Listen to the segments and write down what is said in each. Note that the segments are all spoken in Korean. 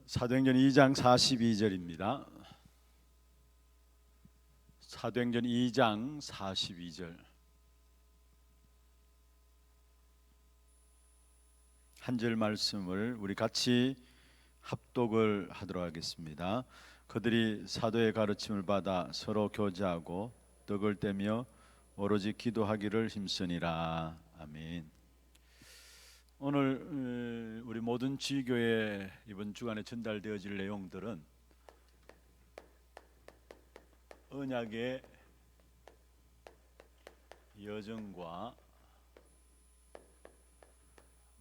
사도행전 2장 42절입니다. 사도행전 2장 42절 한 절 말씀을 우리 같이 합독을 하도록 하겠습니다. 그들이 사도의 가르침을 받아 서로 교제하고 떡을 떼며 오로지 기도하기를 힘쓰니라. 아멘. 오늘 우리 모든 지교회 이번 주간에 전달되어질 내용들은 언약의 여정과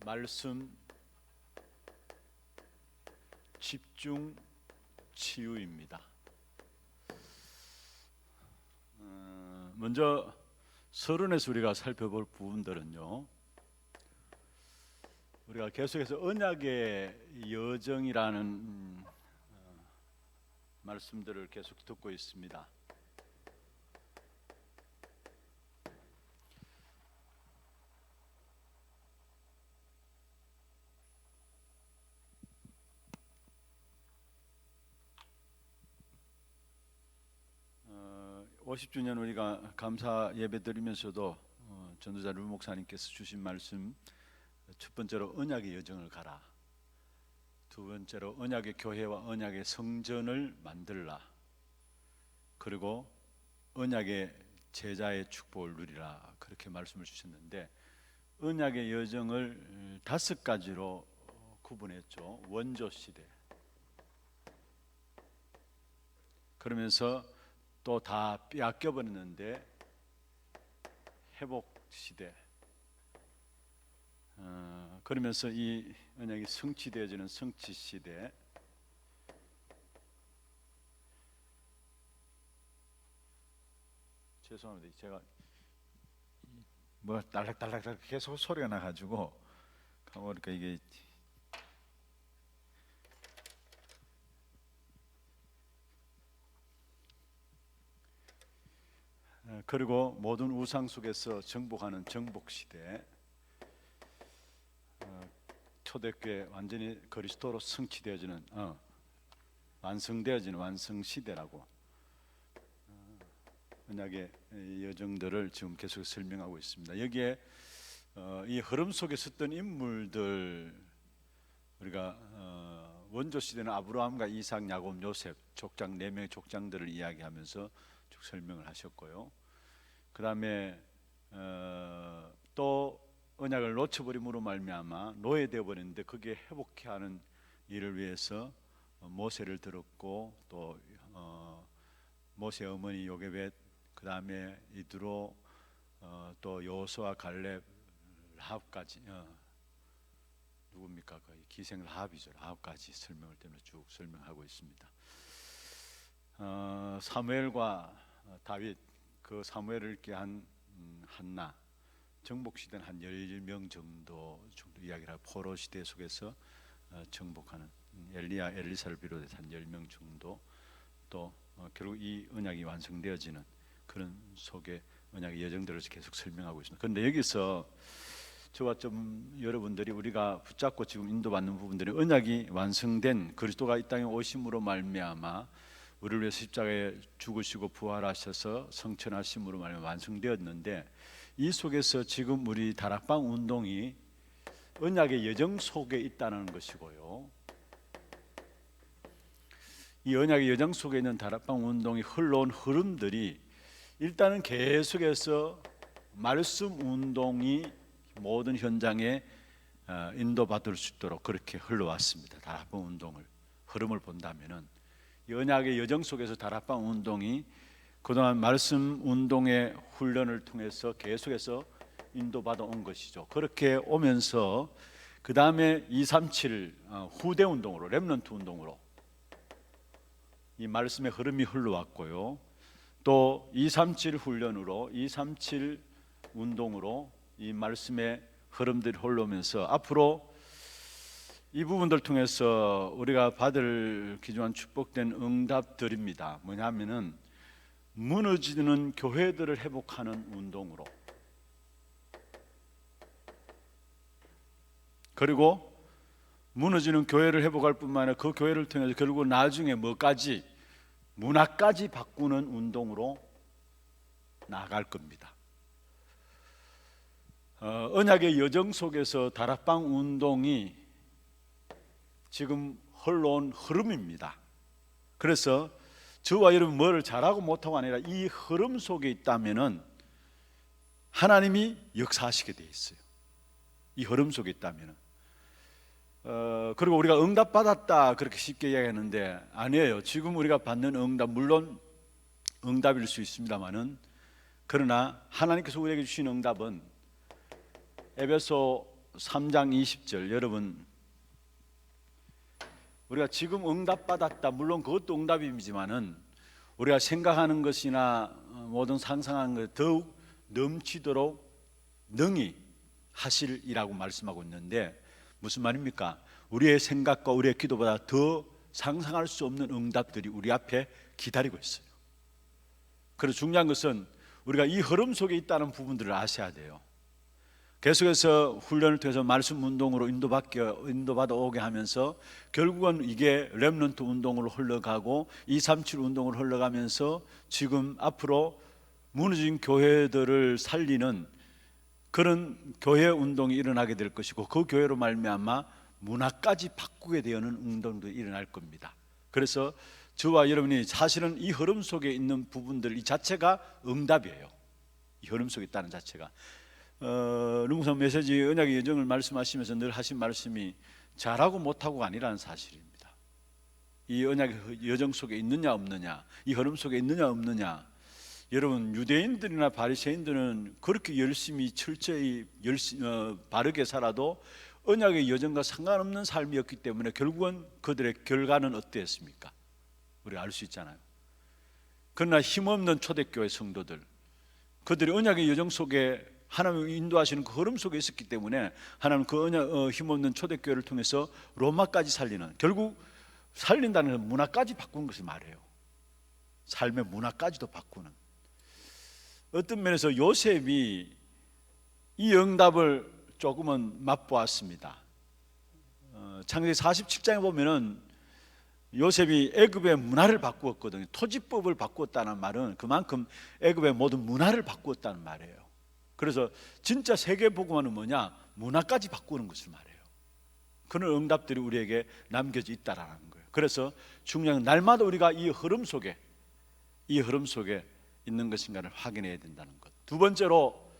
말씀 집중 치유입니다. 먼저 서론에서 우리가 살펴볼 부분들은요, 우리가 계속해서 언약의 여정이라는 말씀들을 계속 듣고 있습니다. 어, 50주년 우리가 감사 예배 드리면서도 전도자 류 목사님께서 주신 말씀, 첫 번째로 언약의 여정을 가라, 두 번째로 언약의 교회와 언약의 성전을 만들라, 그리고 언약의 제자의 축복을 누리라, 그렇게 말씀을 주셨는데, 언약의 여정을 5가지로 구분했죠. 원조 시대, 그러면서 또 다 빼앗겨 버렸는데 회복 시대, 그러면서 이 언약이 성취되어지는 성취 시대, 죄송합니다. 제가 뭐 딸락딸락 계속 소리가 나가지고 가보니까 이게 그리고 모든 우상 속에서 정복하는 정복 시대, 초대교회 완전히 그리스도로 성취되어지는 완성되어지는 완성 시대라고 언약의 여정들을 지금 계속 설명하고 있습니다. 여기에 이 흐름 속에 섰던 인물들, 우리가 원조 시대는 아브라함과 이삭, 야곱, 요셉 족장 4명의 족장들을 이야기하면서 쭉 설명을 하셨고요. 그 다음에 또 언약을 놓쳐버림으로 말미암아 노예되어 버렸는데 거기에 회복해 하는 일을 위해서 모세를 들었고, 또 모세 어머니 요게벳, 그 다음에 이드로, 또 여호수아, 갈렙, 라합까지, 누굽니까? 거의 기생 라합이죠. 라합까지 설명을 때문에 쭉 설명하고 있습니다. 사무엘과 다윗, 그 사무엘을 읽게 한 한나, 정복 시대는 한 10명 정도 이야기를 하고, 포로 시대 속에서 정복하는 엘리야, 엘리사를 비롯해서 한 10명 정도, 또 결국 이 언약이 완성되어지는 그런 속에 언약의 여정들을 계속 설명하고 있습니다. 그런데 여기서 저와 좀 여러분들이 우리가 붙잡고 지금 인도받는 부분들이, 언약이 완성된 그리스도가 이 땅에 오심으로 말미암아 우리를 위해서 십자가에 죽으시고 부활하셔서 성천하심으로 말미암아 완성되었는데, 이 속에서 지금 우리 다락방 운동이 언약의 여정 속에 있다는 것이고요, 이 언약의 여정 속에 있는 다락방 운동이 흘러온 흐름들이 일단은 계속해서 말씀 운동이 모든 현장에 인도받을 수 있도록 그렇게 흘러왔습니다. 다락방 운동을 흐름을 본다면은 이 언약의 여정 속에서 다락방 운동이 그동안 말씀 운동의 훈련을 통해서 계속해서 인도받아 온 것이죠. 그렇게 오면서 그 다음에 237 후대 운동으로, 렘넌트 운동으로 이 말씀의 흐름이 흘러왔고요, 또 237 훈련으로, 237 운동으로 이 말씀의 흐름들이 흘러오면서 앞으로 이 부분들 통해서 우리가 받을 귀중한 축복된 응답들입니다. 뭐냐면은 무너지는 교회들을 회복하는 운동으로, 그리고 무너지는 교회를 회복할 뿐만 아니라 그 교회를 통해서 결국 나중에 뭐까지, 문화까지 바꾸는 운동으로 나아갈 겁니다. 언약의 여정 속에서 다락방 운동이 지금 흘러온 흐름입니다. 그래서 저와 여러분 뭐를 잘하고 못하고 아니라 이 흐름 속에 있다면은 하나님이 역사하시게 돼 있어요. 이 흐름 속에 있다면은. 그리고 우리가 응답 받았다 그렇게 쉽게 이야기하는데 아니에요. 지금 우리가 받는 응답, 물론 응답일 수 있습니다만은, 그러나 하나님께서 우리에게 주신 응답은 에베소 3장 20절, 여러분 우리가 지금 응답 받았다, 물론 그것도 응답이지만은 우리가 생각하는 것이나 모든 상상하는 것 더욱 넘치도록 능히 하실이라고 말씀하고 있는데, 무슨 말입니까? 우리의 생각과 우리의 기도보다 더 상상할 수 없는 응답들이 우리 앞에 기다리고 있어요. 그래서 중요한 것은 우리가 이 흐름 속에 있다는 부분들을 아셔야 돼요. 계속해서 훈련을 통해서 말씀 운동으로 인도받아 오게 하면서 결국은 이게 렘넌트 운동으로 흘러가고 237 운동으로 흘러가면서 지금 앞으로 무너진 교회들을 살리는 그런 교회 운동이 일어나게 될 것이고, 그 교회로 말미암아 문화까지 바꾸게 되는 운동도 일어날 겁니다. 그래서 저와 여러분이 사실은 이 흐름 속에 있는 부분들 이 자체가 응답이에요. 이 흐름 속에 있다는 자체가. 룽성 메시지 언약의 여정을 말씀하시면서 늘 하신 말씀이 잘하고 못하고가 아니라는 사실입니다. 이 언약의 여정 속에 있느냐 없느냐, 이 흐름 속에 있느냐 없느냐. 여러분, 유대인들이나 바리새인들은 그렇게 열심히 철저히 바르게 살아도 언약의 여정과 상관없는 삶이었기 때문에 결국은 그들의 결과는 어땠습니까? 우리가 알 수 있잖아요. 그러나 힘없는 초대교회 성도들, 그들이 언약의 여정 속에 하나님이 인도하시는 그 흐름 속에 있었기 때문에 하나님 그 언약, 힘없는 초대교회를 통해서 로마까지 살리는, 결국 살린다는 건 문화까지 바꾸는 것을 말해요. 삶의 문화까지도 바꾸는. 어떤 면에서 요셉이 이 응답을 조금은 맛보았습니다. 창세기 47장에 보면은 요셉이 애굽의 문화를 바꾸었거든요. 토지법을 바꾸었다는 말은 그만큼 애굽의 모든 문화를 바꾸었다는 말이에요. 그래서 진짜 세계복음화는 뭐냐? 문화까지 바꾸는 것을 말해요. 그런 응답들이 우리에게 남겨져 있다라는 거예요. 그래서 중요한 날마다 우리가 이 흐름 속에 있는 것인가를 확인해야 된다는 것. 두 번째로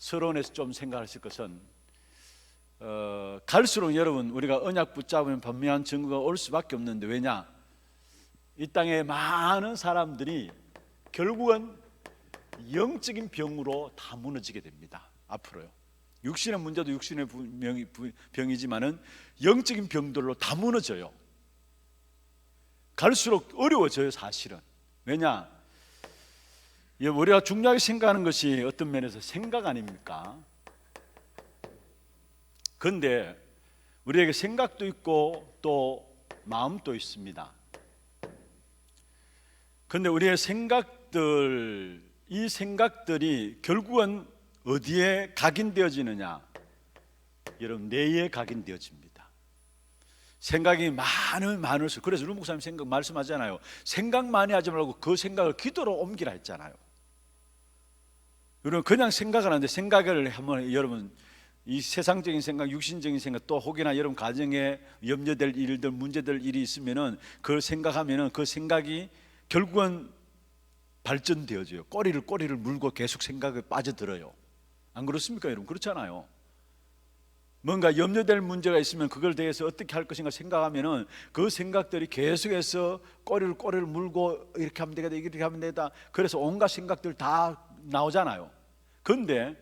서론에서 좀 생각하실 것은 갈수록 여러분 우리가 언약 붙잡으면 분명한 증거가 올 수밖에 없는데, 왜냐? 이 땅에 많은 사람들이 결국은 영적인 병으로 다 무너지게 됩니다. 앞으로요. 육신의 문제도 육신의 병이지만은 영적인 병들로 다 무너져요. 갈수록 어려워져요, 사실은. 왜냐? 우리가 중요하게 생각하는 것이 어떤 면에서 생각 아닙니까? 그런데 우리에게 생각도 있고 또 마음도 있습니다. 그런데 우리의 생각들, 이 생각들이 결국은 어디에 각인되어지느냐? 여러분, 뇌에 각인되어집니다. 생각이 많을수록, 그래서 루 목사님 생각 말씀하잖아요. 생각 많이 하지 말고 그 생각을 기도로 옮기라 했잖아요. 여러분, 그냥 생각을 하는데 생각을 한번, 여러분, 이 세상적인 생각, 육신적인 생각, 또 혹여나 여러분 가정에 염려될 일들, 문제될 일이 있으면은 그걸 생각하면은 그 생각이 결국은 발전되어져요. 꼬리를 물고 계속 생각에 빠져들어요. 안 그렇습니까, 여러분? 그렇잖아요. 뭔가 염려될 문제가 있으면 그걸 대해서 어떻게 할 것인가 생각하면은 그 생각들이 계속해서 꼬리를 물고 이렇게 하면 되겠다, 이렇게 하면 되겠다. 그래서 온갖 생각들 다 나오잖아요. 그런데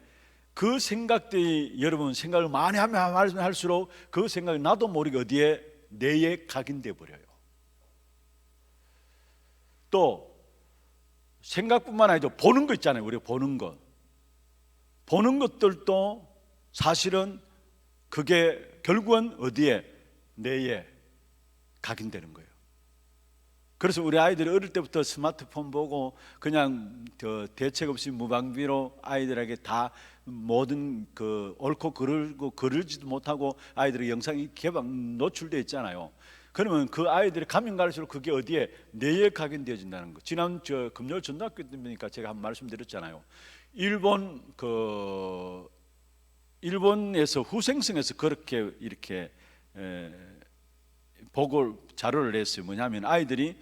그 생각들이, 여러분, 생각을 많이 하면 할수록 그 생각이 나도 모르게 어디에, 뇌에 각인돼 버려요. 또 생각뿐만 아니라 보는 거 있잖아요. 우리가 보는 것들도 사실은 그게 결국은 어디에, 뇌에 각인되는 거예요. 그래서 우리 아이들이 어릴 때부터 스마트폰 보고 그냥 대책 없이 무방비로 아이들에게 다 모든 그 옳고 그르고 그르지도 못하고 아이들의 영상이 개방 노출되어 있잖아요. 그러면 그 아이들이 가면 갈수록 그게 어디에 뇌에 각인되어진다는 거. 지난 금요일 전학교 때니까 제가 한번 말씀드렸잖아요. 일본에서 후생성에서 그렇게 이렇게 보고 자료를 냈어요. 뭐냐면 아이들이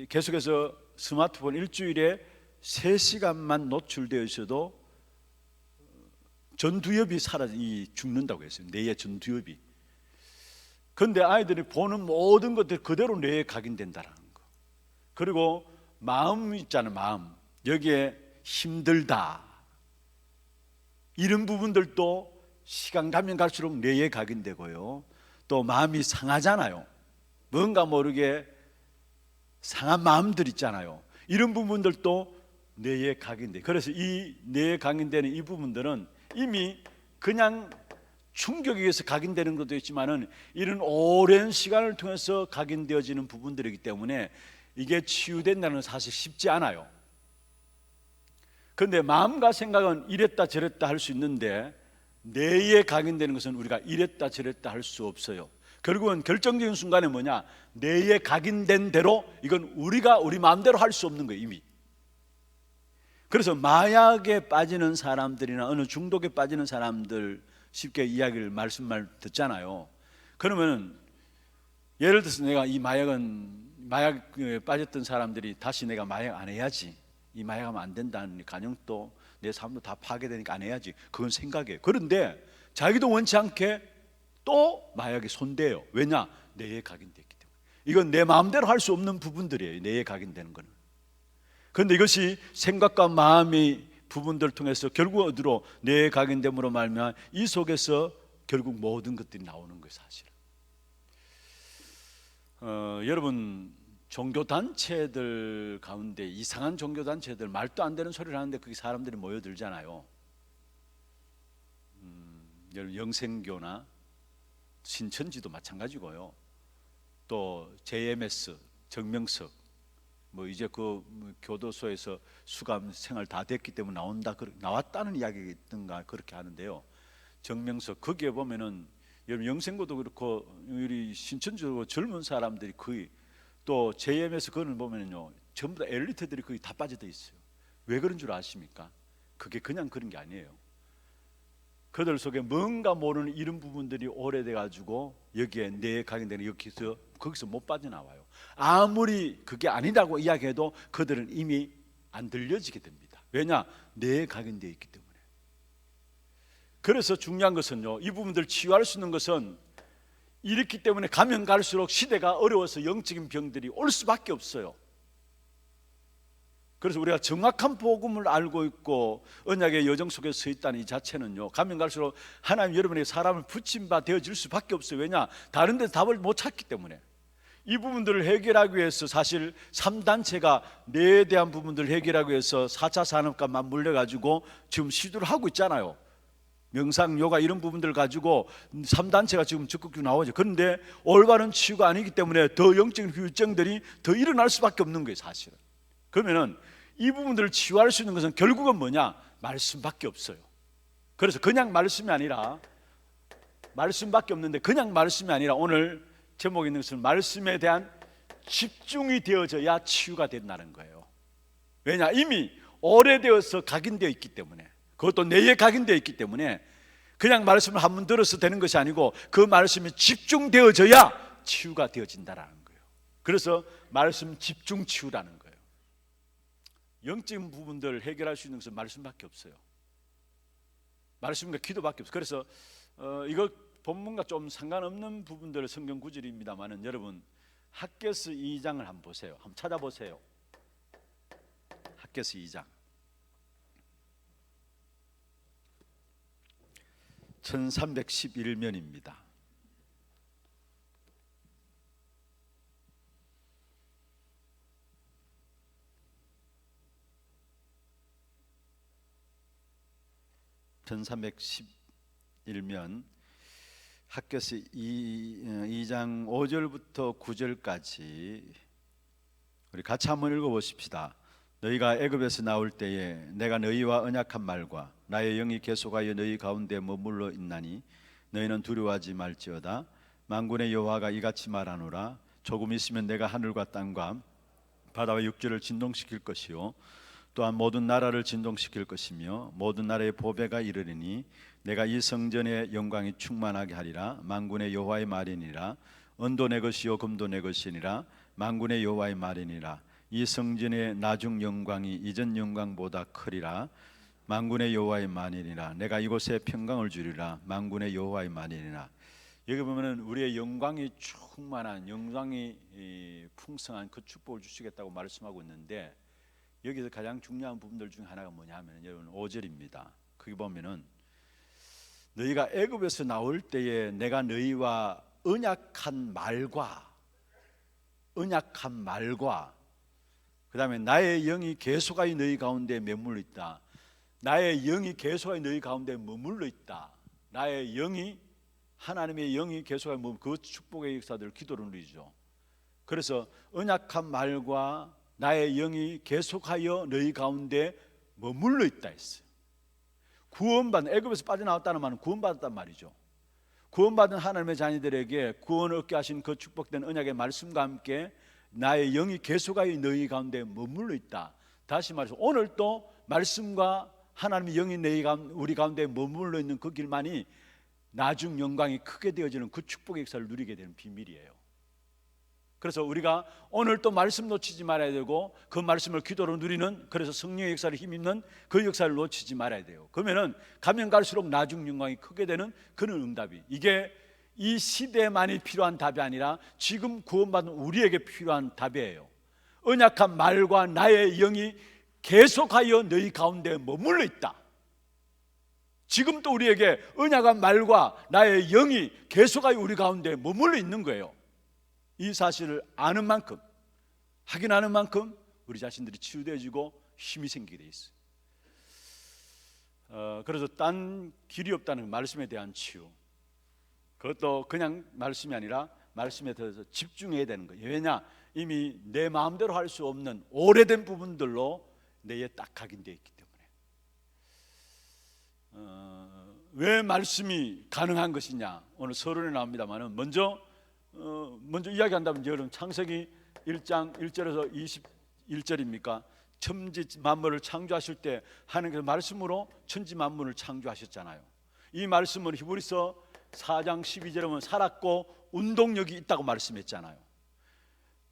계속해서 스마트폰 일주일에 3시간만 노출되어 있어도 전두엽이 죽는다고 했어요. 뇌의 전두엽이. 그런데 아이들이 보는 모든 것들이 그대로 뇌에 각인된다는 거. 그리고 마음 있잖아요. 마음. 여기에 힘들다 이런 부분들도 시간 가면 갈수록 뇌에 각인되고요. 또 마음이 상하잖아요. 뭔가 모르게 상한 마음들 있잖아요. 이런 부분들도 뇌에 각인돼. 그래서 이 뇌에 각인되는 이 부분들은 이미 그냥 충격에 의해서 각인되는 것도 있지만은 이런 오랜 시간을 통해서 각인되어지는 부분들이기 때문에 이게 치유된다는 건 사실 쉽지 않아요. 그런데 마음과 생각은 이랬다 저랬다 할 수 있는데 뇌에 각인되는 것은 우리가 이랬다 저랬다 할 수 없어요. 결국은 결정적인 순간에 뭐냐, 뇌에 각인된 대로 이건 우리가 우리 마음대로 할 수 없는 거예요 이미. 그래서 마약에 빠지는 사람들이나 어느 중독에 빠지는 사람들 쉽게 이야기를 말씀만 듣잖아요. 그러면 예를 들어서 내가 이 마약에 빠졌던 사람들이 다시 내가 마약 안 해야지, 이 마약하면 안 된다는 가정도 내 삶도 다 파괴되니까 안 해야지, 그건 생각이에요. 그런데 자기도 원치 않게 또 마약에 손대요. 왜냐? 뇌에 각인됐기 때문에. 이건 내 마음대로 할 수 없는 부분들이에요, 뇌에 각인되는 거는. 그런데 이것이 생각과 마음의 부분들을 통해서 결국 어디로 뇌에 각인됨으로 말미암아 이 속에서 결국 모든 것들이 나오는 거예요 사실은. 여러분 종교단체들 가운데 이상한 종교단체들 말도 안 되는 소리를 하는데 거기 사람들이 모여들잖아요. 여러분 영생교나 신천지도 마찬가지고요. 또 JMS 정명석 뭐 이제 그 교도소에서 수감 생활 다 됐기 때문에 나왔다는 이야기가 있던가 그렇게 하는데요. 정명석 거기에 보면은 여러분 영생고도 그렇고 우리 신천지도 젊은 사람들이 거의, 또 JMS 그거는 보면은요 전부 다 엘리트들이 거의 다 빠져져 있어요. 왜 그런 줄 아십니까? 그게 그냥 그런 게 아니에요. 그들 속에 뭔가 모르는 이런 부분들이 오래돼 가지고 여기에 뇌에 각인되는 거기서 못 빠져나와요. 아무리 그게 아니라고 이야기해도 그들은 이미 안 들려지게 됩니다. 왜냐? 뇌에 각인되어 있기 때문에. 그래서 중요한 것은요, 이 부분들 치유할 수 있는 것은 이렇기 때문에 가면 갈수록 시대가 어려워서 영적인 병들이 올 수밖에 없어요. 그래서 우리가 정확한 복음을 알고 있고 언약의 여정 속에 서 있다는 이 자체는요, 가면 갈수록 하나님 여러분에게 사람을 붙임 바 되어질 수밖에 없어요. 왜냐? 다른 데서 답을 못 찾기 때문에. 이 부분들을 해결하기 위해서 사실 3단체가 뇌에 대한 부분들을 해결하기 위해서 4차 산업과 맞물려 가지고 지금 시도를 하고 있잖아요. 명상, 요가 이런 부분들을 가지고 3단체가 지금 적극적으로 나오죠. 그런데 올바른 치유가 아니기 때문에 더 영적인 후유증들이 더 일어날 수밖에 없는 거예요 사실은. 그러면은 이 부분들을 치유할 수 있는 것은 결국은 뭐냐? 말씀밖에 없어요. 그래서 그냥 말씀이 아니라, 말씀밖에 없는데 그냥 말씀이 아니라 오늘 제목에 있는 것은 말씀에 대한 집중이 되어져야 치유가 된다는 거예요. 왜냐? 이미 오래되어서 각인되어 있기 때문에, 그것도 뇌에 각인되어 있기 때문에 그냥 말씀을 한번 들어서 되는 것이 아니고 그 말씀이 집중되어져야 치유가 되어진다는 거예요. 그래서 말씀 집중 치유라는 거예요. 영적인 부분들을 해결할 수 있는 것은 말씀밖에 없어요. 말씀과 기도밖에 없어요. 그래서 이거 본문과 좀 상관없는 부분들 성경 구절입니다만은 여러분 학개서 2장을 한번 보세요. 한번 찾아보세요. 학개서 2장 1311면입니다. (1311면) 학개서 2장 5절부터 9절까지 우리 같이 한번 읽어보십시다. 너희가 애굽에서 나올 때에 내가 너희와 언약한 말과 나의 영이 계속하여 너희 가운데 머물러 있나니 너희는 두려워하지 말지어다. 만군의 여호와가 이같이 말하노라. 조금 있으면 내가 하늘과 땅과 바다와 육지를 진동시킬 것이요 또한 모든 나라를 진동시킬 것이며 모든 나라의 보배가 이르리니 내가 이 성전의 영광이 충만하게 하리라. 만군의 여호와의 말이니라. 은도 내 것이요 금도 내 것이니라. 만군의 여호와의 말이니라. 이 성전의 나중 영광이 이전 영광보다 크리라. 만군의 여호와의 말이니라. 내가 이곳에 평강을 주리라. 만군의 여호와의 말이니라. 여기 보면은 우리의 영광이 충만한, 영광이 풍성한 그 축복을 주시겠다고 말씀하고 있는데, 여기서 가장 중요한 부분들 중에 하나가 뭐냐면 여러분 5절입니다. 거기 보면은 너희가 애굽에서 나올 때에 내가 너희와 언약한 말과 그 다음에 나의 영이 계속하여 너희 가운데 머물러 있다. 나의 영이 계속하여 너희 가운데 머물러 있다. 나의 영이, 하나님의 영이 계속하여 머물러, 그 축복의 역사들을 기도로 누리죠. 그래서 언약한 말과 나의 영이 계속하여 너희 가운데 머물러 있다 했어요. 구원받은, 애굽에서 빠져나왔다는 말은 구원받았단 말이죠. 구원받은 하나님의 자녀들에게 구원을 얻게 하신 그 축복된 언약의 말씀과 함께 나의 영이 계속하여 너희 가운데 머물러 있다. 다시 말해서 오늘 또 말씀과 하나님의 영이 우리 가운데 머물러 있는 그 길만이 나중 영광이 크게 되어지는 그 축복의 역사를 누리게 되는 비밀이에요. 그래서 우리가 오늘 또 말씀 놓치지 말아야 되고, 그 말씀을 기도로 누리는, 그래서 성령의 역사를 힘입는 그 역사를 놓치지 말아야 돼요. 그러면은 가면 갈수록 나중 영광이 크게 되는 그런 응답이, 이게 이 시대만이 필요한 답이 아니라 지금 구원받은 우리에게 필요한 답이에요. 언약한 말과 나의 영이 계속하여 너희 가운데 머물러 있다. 지금 또 우리에게 언약한 말과 나의 영이 계속하여 우리 가운데 머물러 있는 거예요. 이 사실을 아는 만큼, 확인하는 만큼 우리 자신들이 치유되어지고 힘이 생기게 돼 있어요. 그래서 딴 길이 없다는 말씀에 대한 치유, 그것도 그냥 말씀이 아니라 말씀에 대해서 집중해야 되는 거예요. 왜냐? 이미 내 마음대로 할 수 없는 오래된 부분들로 내에 딱 각인되어 있기 때문에. 왜 말씀이 가능한 것이냐? 오늘 서론에 나옵니다만 먼저 이야기한다면 여러분 창세기 1장 1절에서 21절입니까? 천지 만물을 창조하실 때 하나님께서 말씀으로 천지 만물을 창조하셨잖아요. 이 말씀은 히브리서 4장 12절에 보면 살았고 운동력이 있다고 말씀했잖아요.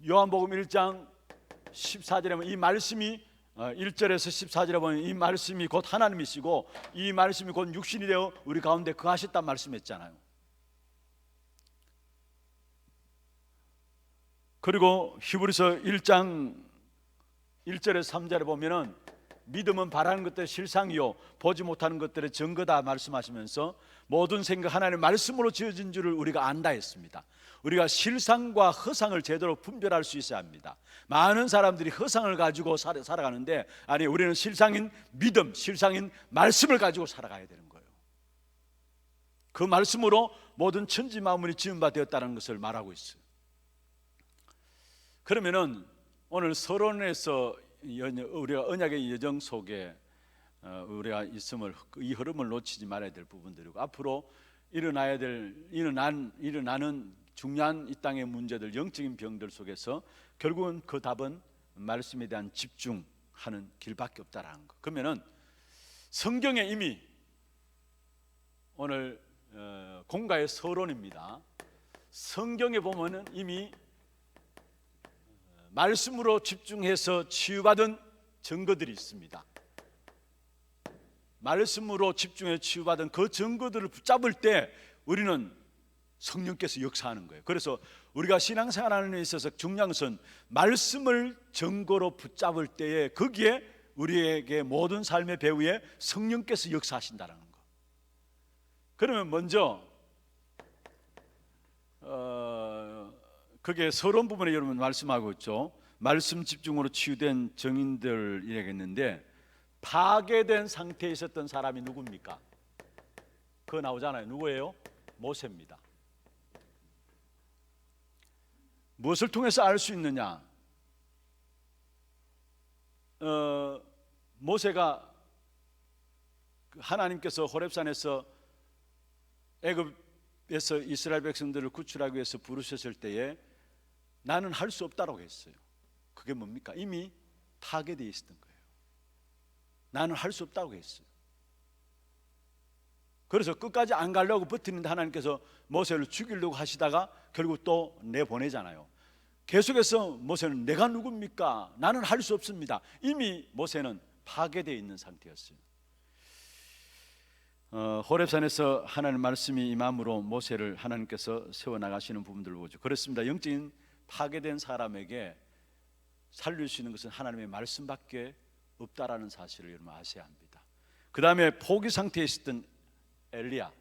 요한복음 1장 14절에 보면 이 말씀이 1절에서 14절에 보면 이 말씀이 곧 하나님이시고 이 말씀이 곧 육신이 되어 우리 가운데 거하셨다 말씀했잖아요. 그리고 히브리서 1장 1절에서 3절에 보면은 믿음은 바라는 것들의 실상이요 보지 못하는 것들의 증거다 말씀하시면서 모든 생각 하나님의 말씀으로 지어진 줄을 우리가 안다 했습니다. 우리가 실상과 허상을 제대로 분별할 수 있어야 합니다. 많은 사람들이 허상을 가지고 살아가는데, 아니, 우리는 실상인 믿음, 실상인 말씀을 가지고 살아가야 되는 거예요. 그 말씀으로 모든 천지 만물이 지은 바 되었다는 것을 말하고 있어요. 그러면은 오늘 서론에서 우리가 언약의 여정 속에 우리가 있음을, 이 흐름을 놓치지 말아야 될 부분들이고, 앞으로 일어나는 중요한 이 땅의 문제들, 영적인 병들 속에서 결국은 그 답은 말씀에 대한 집중하는 길밖에 없다라는 거. 그러면은 성경에 이미 오늘 공가의 서론입니다. 성경에 보면은 이미 말씀으로 집중해서 치유받은 증거들이 있습니다. 말씀으로 집중해서 치유받은 그 증거들을 붙잡을 때 우리는 성령께서 역사하는 거예요. 그래서 우리가 신앙생활하는 데 있어서 중요한 것은 말씀을 증거로 붙잡을 때에 거기에 우리에게 모든 삶의 배후에 성령께서 역사하신다는 거. 그러면 먼저 그게 서론 부분에 여러분 말씀하고 있죠. 말씀 집중으로 치유된 증인들 이야기했는데, 파괴된 상태에 있었던 사람이 누굽니까? 그거 나오잖아요. 누구예요? 모세입니다. 무엇을 통해서 알 수 있느냐? 모세가 하나님께서 호렙산에서 애굽에서 이스라엘 백성들을 구출하기 위해서 부르셨을 때에 나는 할 수 없다라고 했어요. 그게 뭡니까? 이미 타겟되어 있었던 거예요. 나는 할 수 없다고 했어요. 그래서 끝까지 안 가려고 버티는데 하나님께서 모세를 죽이려고 하시다가 결국 또 내보내잖아요. 계속해서 모세는 내가 누굽니까? 나는 할 수 없습니다. 이미 모세는 파괴되어 있는 상태였어요. 호렙산에서 하나님 말씀이 임함으로 모세를 하나님께서 세워나가시는 부분들을 보죠. 그렇습니다. 영적인 파괴된 사람에게 살릴 수 있는 것은 하나님의 말씀밖에 없다라는 사실을 여러분 아셔야 합니다. 그 다음에 포기 상태에 있었던 엘리야,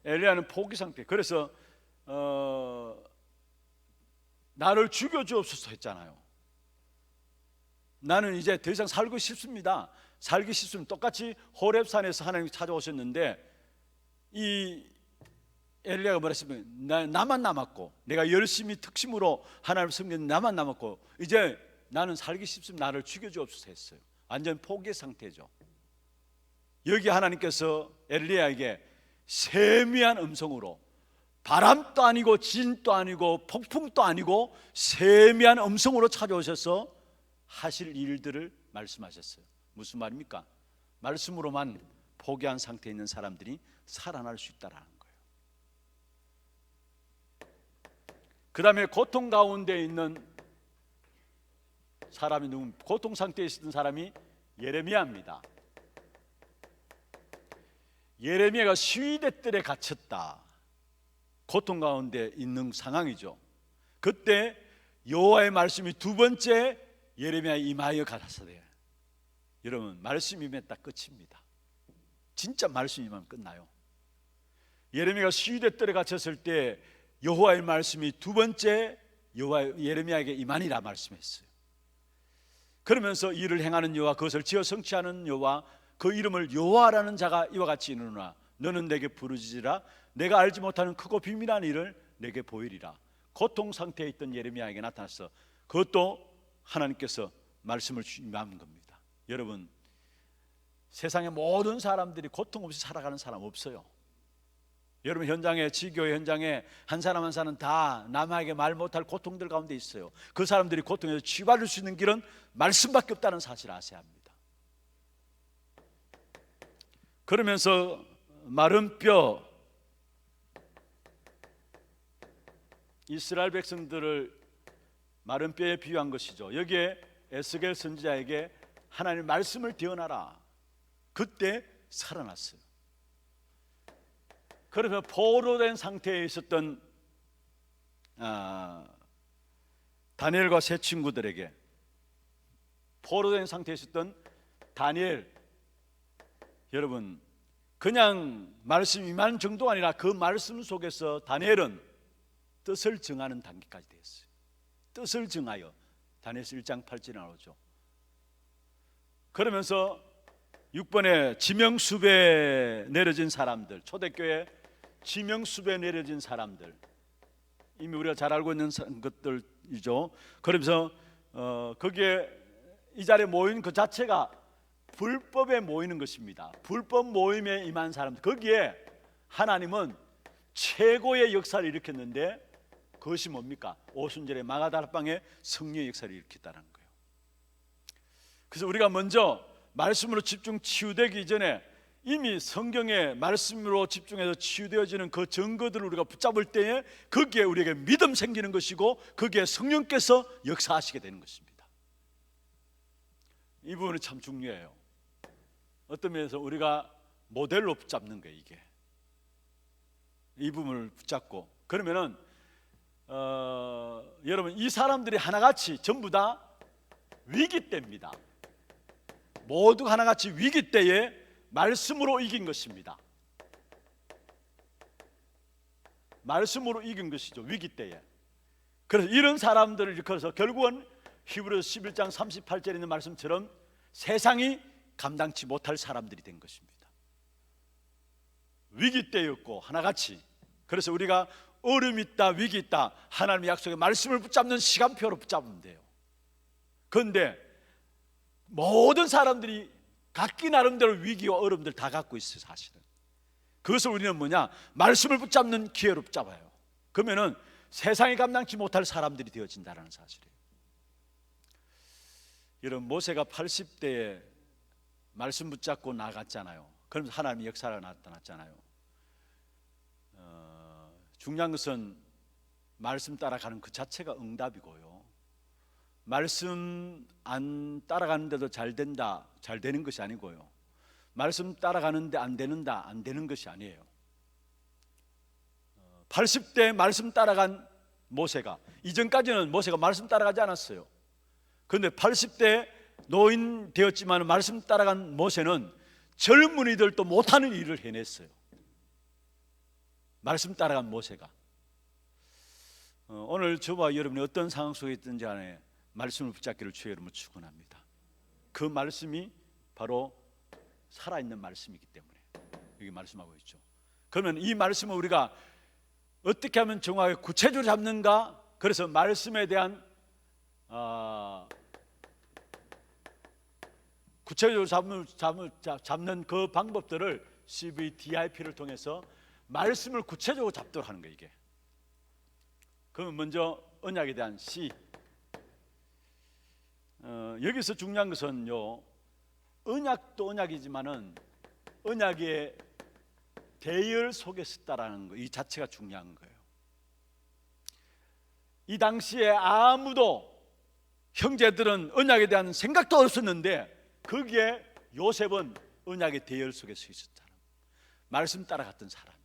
엘리야는 포기 상태. 그래서 나를 죽여주옵소서 했잖아요. 나는 이제 더 이상 살고 싶습니다. 살기 싶으면 똑같이 호렙산에서 하나님이 찾아오셨는데 이 엘리야가 뭐랬으면 나만 남았고 내가 열심히 특심으로 하나님을 섬기는 나만 남았고 이제 나는 살기 싶으면 나를 죽여주옵소서 했어요. 완전 포기의 상태죠. 여기 하나님께서 엘리야에게 세미한 음성으로 바람도 아니고 진도 아니고 폭풍도 아니고 세미한 음성으로 찾아오셔서 하실 일들을 말씀하셨어요. 무슨 말입니까? 말씀으로만 포기한 상태에 있는 사람들이 살아날 수 있다라는 거예요. 그 다음에 고통 가운데 있는 사람이 누구? 고통 상태에 있던 사람이 예레미야입니다. 예레미야가 시위대 뜰에 갇혔다. 고통 가운데 있는 상황이죠. 그때 여호와의 말씀이 두 번째 예레미야에 임하여 가라사대. 여러분, 말씀이 임했다 끝입니다. 진짜 말씀이 임하면 끝나요. 예레미야가 시위대 뜰에 갇혔을 때 여호와의 말씀이 두 번째 예레미야에게 임하니라 말씀했어요. 그러면서 이를 행하는 여호와, 그것을 지어 성취하는 여호와, 그 이름을 여호와라는 자가 이와 같이 이르노라. 너는 내게 부르짖으라. 내가 알지 못하는 크고 비밀한 일을 내게 보이리라. 고통 상태에 있던 예레미야에게 나타났어. 그것도 하나님께서 말씀을 임하는 겁니다. 여러분, 세상의 모든 사람들이 고통 없이 살아가는 사람 없어요. 여러분, 현장에, 지교회 현장에 한 사람 한 사람은 다 남에게 말 못할 고통들 가운데 있어요. 그 사람들이 고통에서 치유받을 수 있는 길은 말씀밖에 없다는 사실을 아셔야 합니다. 그러면서 마른 뼈, 이스라엘 백성들을 마른 뼈에 비유한 것이죠. 여기에 에스겔 선지자에게 하나님의 말씀을 대언하라. 그때 살아났어요. 그래서 포로된 상태에 있었던 다니엘과 세 친구들에게, 포로된 상태에 있었던 다니엘, 여러분, 그냥 말씀 임하는 정도가 아니라 그 말씀 속에서 다니엘은 뜻을 정하는 단계까지 되었어요. 뜻을 정하여, 다니엘서 1장 8절에 나오죠. 그러면서 6번에 지명수배에 내려진 사람들, 초대교회 지명수배에 내려진 사람들, 이미 우리가 잘 알고 있는 것들이죠. 그러면서 거기에 이 자리에 모인 그 자체가 불법에 모이는 것입니다. 불법 모임에 임한 사람들, 거기에 하나님은 최고의 역사를 일으켰는데 그것이 뭡니까? 오순절에 마가다락방에 성령의 역사를 일으켰다는 거예요. 그래서 우리가 먼저 말씀으로 집중 치유되기 전에 이미 성경의 말씀으로 집중해서 치유되어지는 그 증거들을 우리가 붙잡을 때에 거기에 우리에게 믿음 생기는 것이고 거기에 성령께서 역사하시게 되는 것입니다. 이 부분이 참 중요해요. 어떤 면에서 우리가 모델로 붙잡는 거예요. 이게 이 부분을 붙잡고, 그러면은 여러분, 이 사람들이 하나같이 전부 다 위기 때입니다. 모두 하나같이 위기 때에 말씀으로 이긴 것입니다. 말씀으로 이긴 것이죠, 위기 때에. 그래서 이런 사람들을 일컬어서 결국은 히브리서 11장 38절에 있는 말씀처럼 세상이 감당치 못할 사람들이 된 것입니다. 위기 때였고 하나같이. 그래서 우리가 어려움이 있다, 위기 있다, 하나님의 약속의 말씀을 붙잡는 시간표로 붙잡으면 돼요. 그런데 모든 사람들이 각기 나름대로 위기와 어려움들 다 갖고 있어요. 사실은 그것을 우리는 뭐냐, 말씀을 붙잡는 기회로 붙잡아요. 그러면은 세상이 감당치 못할 사람들이 되어진다는 사실이에요. 여러분, 모세가 80대에 말씀 붙잡고 나갔잖아요. 그러면서 하나님의 역사가 나타났잖아요. 중요한 것은 말씀 따라가는 그 자체가 응답이고요, 말씀 안 따라가는데도 잘 된다, 잘 되는 것이 아니고요, 말씀 따라가는데 안 되는다, 안 되는 것이 아니에요. 80대 말씀 따라간 모세가, 이전까지는 모세가 말씀 따라가지 않았어요. 그런데 80대 노인 되었지만 말씀 따라간 모세는 젊은이들도 못하는 일을 해냈어요. 말씀 따라간 모세가. 오늘 저와 여러분이 어떤 상황 속에 있든지 간에 말씀을 붙잡기를 주의 이름으로 축원합니다. 그 말씀이 바로 살아있는 말씀이기 때문에 여기 말씀하고 있죠. 그러면 이 말씀을 우리가 어떻게 하면 정확하게 구체적으로 잡는가? 그래서 말씀에 대한 구체적으로 잡는 그 방법들을 CVDIP를 통해서 말씀을 구체적으로 잡도록 하는 거예요. 이게. 그럼 먼저 언약에 대한 C. 여기서 중요한 것은요, 언약도 언약이지만은 언약의 대열 속에 있다라는 거, 이 자체가 중요한 거예요. 이 당시에 아무도, 형제들은 언약에 대한 생각도 없었는데 거기에 요셉은 언약의 대열 속에 서 있었다. 말씀 따라갔던 사람이에요.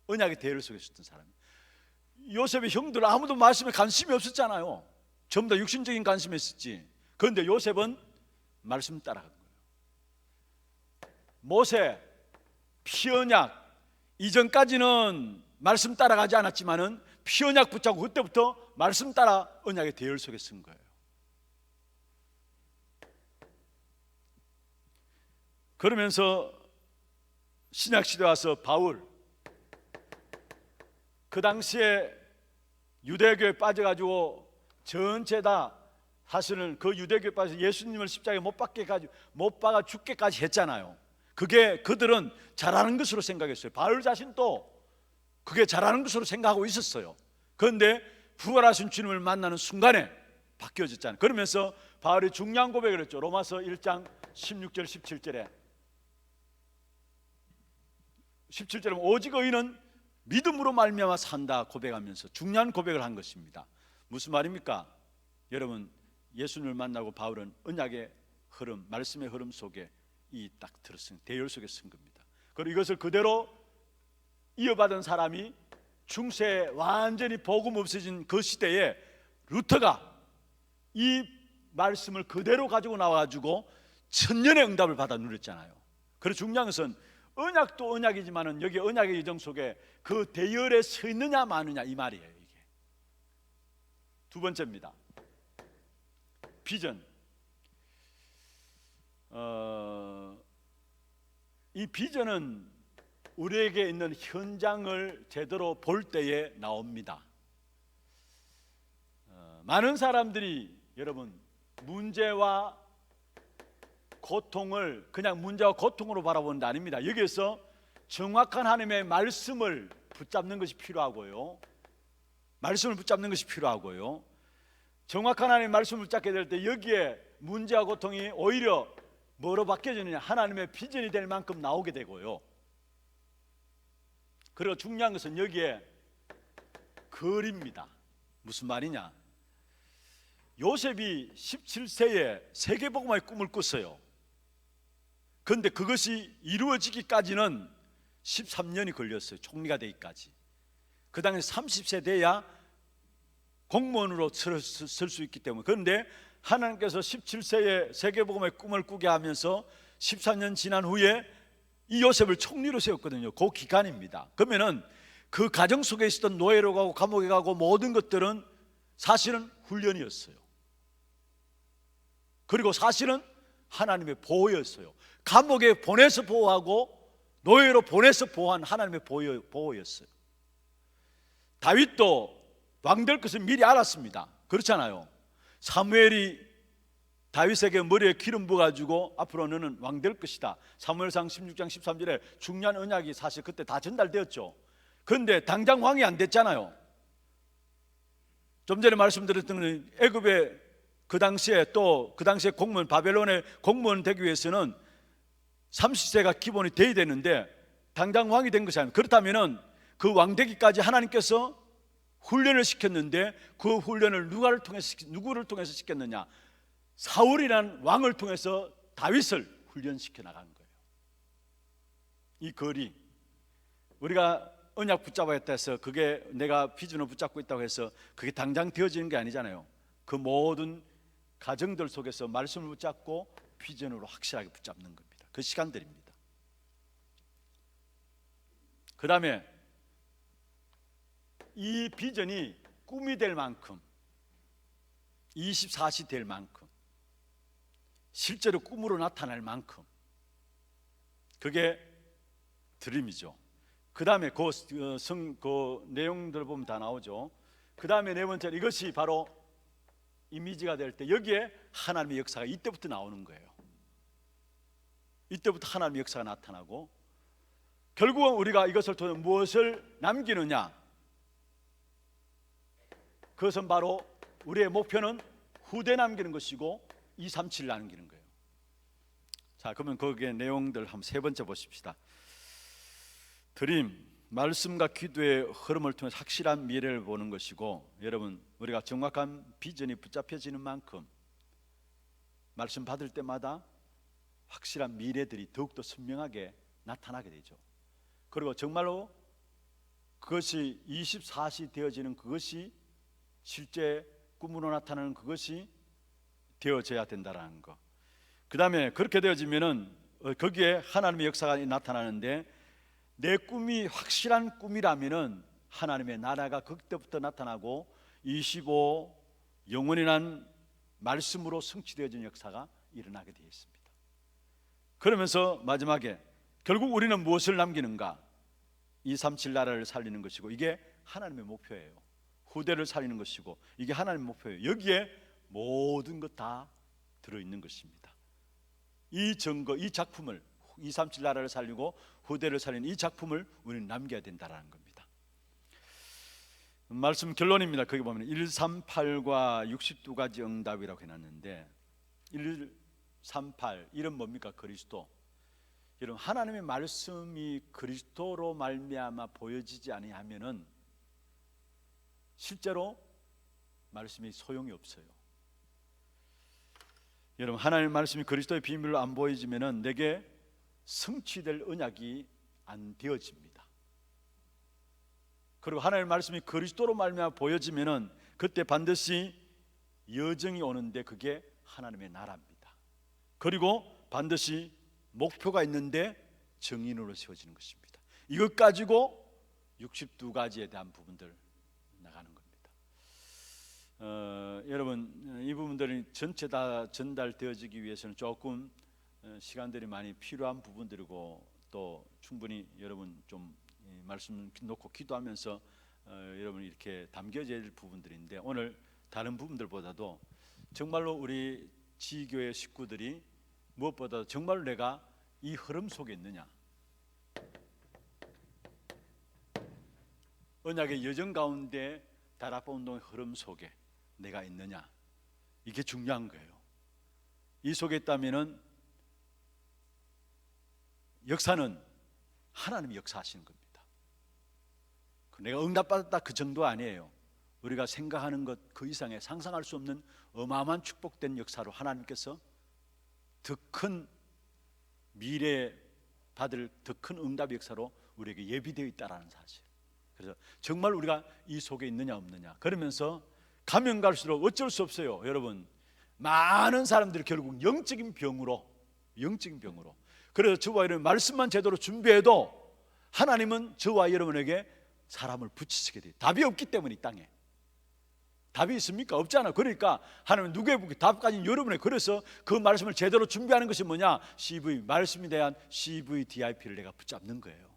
언약의 대열 속에 있었던 사람이에요. 요셉의 형들 아무도 말씀에 관심이 없었잖아요. 전부 다 육신적인 관심이 있었지. 그런데 요셉은 말씀 따라간 거예요. 모세, 피언약, 이전까지는 말씀 따라가지 않았지만은 피언약 붙잡고 그때부터 말씀 따라 언약의 대열 속에 쓴 거예요. 그러면서 신약 시대 와서 바울, 그 당시에 유대교에 빠져가지고 전체 다 사실은 그 유대교에 빠져서 예수님을 십자가에 못 박아 죽게까지 했잖아요. 그게 그들은 잘하는 것으로 생각했어요. 바울 자신도 그게 잘하는 것으로 생각하고 있었어요. 그런데 부활하신 주님을 만나는 순간에 바뀌어졌잖아요. 그러면서 바울이 중요한 고백을 했죠. 로마서 1장 16절 17절에 오직 의인은 믿음으로 말미암아 산다 고백하면서 중요한 고백을 한 것입니다. 무슨 말입니까? 여러분, 예수님을 만나고 바울은 언약의 흐름, 말씀의 흐름 속에 이 딱 들었습니다. 대열 속에 쓴 겁니다. 그리고 이것을 그대로 이어받은 사람이 중세에 완전히 복음 없어진 그 시대에 루터가 이 말씀을 그대로 가지고 나와가지고 천년의 응답을 받아 누렸잖아요. 그래서 중요한 것은 언약도 언약이지만은 여기 언약의 예정 속에 그 대열에 서 있느냐 마느냐 이 말이에요. 이게 두 번째입니다. 비전. 이 비전은 우리에게 있는 현장을 제대로 볼 때에 나옵니다. 많은 사람들이 여러분 문제와 고통을 그냥 문제와 고통으로 바라보는 게 아닙니다. 여기에서 정확한 하나님의 말씀을 붙잡는 것이 필요하고요, 말씀을 붙잡는 것이 필요하고요, 정확한 하나님의 말씀을 붙잡게 될 때 여기에 문제와 고통이 오히려 뭐로 바뀌어지느냐, 하나님의 비전이 될 만큼 나오게 되고요. 그리고 중요한 것은 여기에 글입니다. 무슨 말이냐, 요셉이 17세에 세계복음화의 꿈을 꿨어요. 그런데 그것이 이루어지기까지는 13년이 걸렸어요. 총리가 되기까지. 그 당시 30세 돼야 공무원으로 설 수 있기 때문에. 그런데 하나님께서 17세에 세계복음의 꿈을 꾸게 하면서 14년 지난 후에 이 요셉을 총리로 세웠거든요. 그 기간입니다. 그러면은 그 가정 속에 있었던 노예로 가고 감옥에 가고 모든 것들은 사실은 훈련이었어요. 그리고 사실은 하나님의 보호였어요. 감옥에 보내서 보호하고 노예로 보내서 보호한 하나님의 보호였어요. 다윗도 왕 될 것을 미리 알았습니다. 그렇잖아요. 사무엘이 다윗에게 머리에 기름 부어가지고 앞으로 너는 왕 될 것이다. 사무엘상 16장 13절에 중요한 언약이 사실 그때 다 전달되었죠. 그런데 당장 왕이 안 됐잖아요. 좀 전에 말씀드렸던 애굽의 그 당시에 공무원, 바벨론의 공무원 되기 위해서는 30세가 기본이 돼야 되는데 당장 왕이 된 것이 아니에요. 그렇다면 그 왕 되기까지 하나님께서 훈련을 시켰는데 그 훈련을 누구를 통해서 시켰느냐? 사울이라는 왕을 통해서 다윗을 훈련시켜 나간 거예요. 이 거리, 우리가 언약 붙잡아야 했다 해서 그게 내가 비전을 붙잡고 있다고 해서 그게 당장 되어지는 게 아니잖아요. 그 모든 가정들 속에서 말씀을 붙잡고 비전으로 확실하게 붙잡는 겁니다. 그 시간들입니다. 그 다음에 이 비전이 꿈이 될 만큼 24시 될 만큼 실제로 꿈으로 나타날 만큼 그게 드림이죠. 그 다음에 그 내용들 보면 다 나오죠. 그 다음에 네 번째는 이것이 바로 이미지가 될 때 여기에 하나님의 역사가 이때부터 나오는 거예요. 이때부터 하나님의 역사가 나타나고 결국은 우리가 이것을 통해 무엇을 남기느냐? 그것은 바로 우리의 목표는 후대 남기는 것이고 237 남기는 거예요. 자, 그러면 거기에 내용들 한번 세 번째 보십시다. 드림, 말씀과 기도의 흐름을 통해 확실한 미래를 보는 것이고, 여러분 우리가 정확한 비전이 붙잡혀지는 만큼 말씀 받을 때마다 확실한 미래들이 더욱더 선명하게 나타나게 되죠. 그리고 정말로 그것이 24시 되어지는 그것이 실제 꿈으로 나타나는 그것이 되어져야 된다는 것. 그 다음에 그렇게 되어지면은 거기에 하나님의 역사가 나타나는데, 내 꿈이 확실한 꿈이라면은 하나님의 나라가 그때부터 나타나고 25 영원이란 말씀으로 성취되어진 역사가 일어나게 되어 있습니다. 그러면서 마지막에 결국 우리는 무엇을 남기는가? 237 나라를 살리는 것이고, 이게 하나님의 목표예요. 후대를 살리는 것이고, 이게 하나님의 목표예요. 여기에 모든 것 다 들어있는 것입니다. 이 증거, 이 작품을 237 나라를 살리고 후대를 살리는 이 작품을 우리는 남겨야 된다는 겁니다. 말씀 결론입니다. 거기 보면 138과 62가지 응답이라고 해놨는데, 138 이름 뭡니까? 그리스도. 여러분, 하나님의 말씀이 그리스도로 말미암아 보여지지 아니하면은 실제로 말씀이 소용이 없어요. 여러분, 하나님의 말씀이 그리스도의 비밀로 안 보여지면은 내게 성취될 언약이 안 되어집니다. 그리고 하나님의 말씀이 그리스도로 말미암아 보여지면은 그때 반드시 여정이 오는데 그게 하나님의 나라입니다. 그리고 반드시 목표가 있는데 정인으로 세워지는 것입니다. 이것 가지고 62가지에 대한 부분들 나가는 겁니다. 여러분, 이 부분들이 전체 다 전달되어지기 위해서는 조금 시간들이 많이 필요한 부분들이고, 또 충분히 여러분 좀 말씀 놓고 기도하면서 여러분 이렇게 담겨질 부분들인데, 오늘 다른 부분들보다도 정말로 우리 지교회 식구들이 무엇보다 정말로 내가 이 흐름 속에 있느냐, 언약의 여정 가운데 다락방 운동의 흐름 속에 내가 있느냐, 이게 중요한 거예요. 이 속에 있다면은 역사는 하나님이 역사하시는 겁니다. 내가 응답받았다 그 정도 아니에요. 우리가 생각하는 것 그 이상의 상상할 수 없는 어마어마한 축복된 역사로 하나님께서 더 큰 미래 받을 더 큰 응답 역사로 우리에게 예비되어 있다라는 사실. 그래서 정말 우리가 이 속에 있느냐 없느냐, 그러면서 가면 갈수록 어쩔 수 없어요. 여러분, 많은 사람들이 결국 영적인 병으로 그래서 저와 여러분 말씀만 제대로 준비해도 하나님은 저와 여러분에게 사람을 붙이시게 돼요. 답이 없기 때문에 이 땅에 답이 있습니까? 없잖아. 그러니까 하나님은 누구의 답 가진 여러분에, 그래서 그 말씀을 제대로 준비하는 것이 뭐냐? CV, 말씀에 대한 CVDIP를 내가 붙잡는 거예요.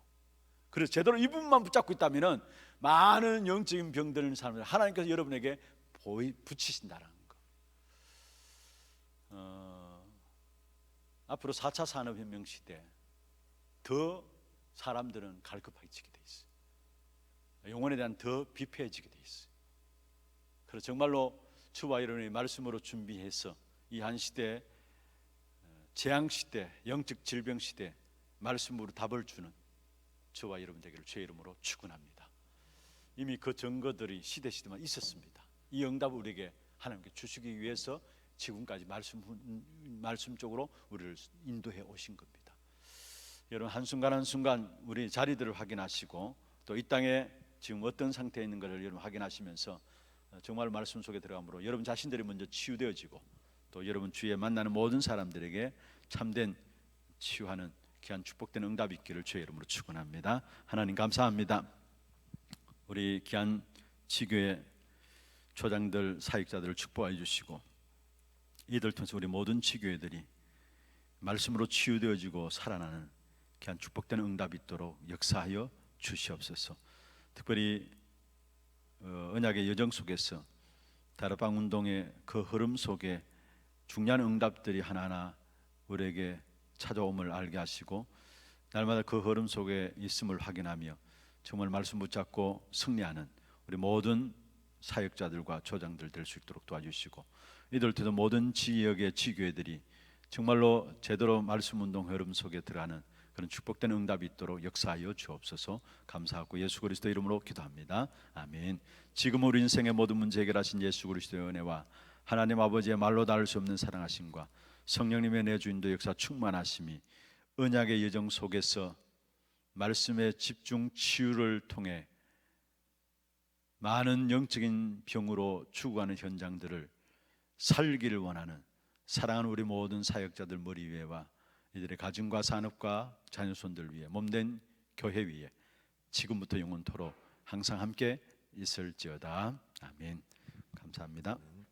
그래서 제대로 이 부분만 붙잡고 있다면은 많은 영적인 병드는 사람들 하나님께서 여러분에게 붙이신다라는 거. 앞으로 4차 산업혁명 시대 더 사람들은 갈급해지게 돼 있어요. 영혼에 대한 더 비폐해지게 돼 있어요. 그래서 정말로 주와 여러분의 말씀으로 준비해서 이 한 시대, 재앙 시대, 영적 질병 시대 말씀으로 답을 주는 저와 여러분 되기를 주의 이름으로 축원합니다. 이미 그 증거들이 시대시대만 있었습니다. 이 응답을 우리에게 하나님께 주시기 위해서 지금까지 말씀 쪽으로 우리를 인도해 오신 겁니다. 여러분 한순간 한순간 우리 자리들을 확인하시고 또 이 땅에 지금 어떤 상태에 있는 것을 여러분 확인하시면서 정말 말씀 속에 들어감으로 여러분 자신들이 먼저 치유되어지고 또 여러분 주위에 만나는 모든 사람들에게 참된 치유하는 귀한 축복된 응답이 있기를 주의 이름으로 축원합니다. 하나님 감사합니다. 우리 귀한 지교회 초장들 사역자들을 축복해 주시고 이들 통해서 우리 모든 지교회들이 말씀으로 치유되어지고 살아나는 귀한 축복된 응답이 있도록 역사하여 주시옵소서. 특별히 언약의 여정 속에서 다락방 운동의 그 흐름 속에 중요한 응답들이 하나하나 우리에게 찾아옴을 알게 하시고 날마다 그 흐름 속에 있음을 확인하며 정말 말씀 붙잡고 승리하는 우리 모든 사역자들과 조장들 될 수 있도록 도와주시고 이들도 모든 지역의 지교회들이 정말로 제대로 말씀 운동 흐름 속에 들어가는 그런 축복된 응답이 있도록 역사하여 주옵소서. 감사하고 예수 그리스도 이름으로 기도합니다. 아멘. 지금 우리 인생의 모든 문제 해결하신 예수 그리스도의 은혜와 하나님 아버지의 말로 닿을 수 없는 사랑하심과 성령님의 내주인도 역사 충만하심이 언약의 여정 속에서 말씀의 집중 치유를 통해 많은 영적인 병으로 죽어가는 현장들을 살기를 원하는 사랑하는 우리 모든 사역자들 머리 위에와 이들의 가정과 산업과 자녀손들 위에 몸된 교회 위에 지금부터 영원토록 항상 함께 있을지어다. 아멘. 감사합니다.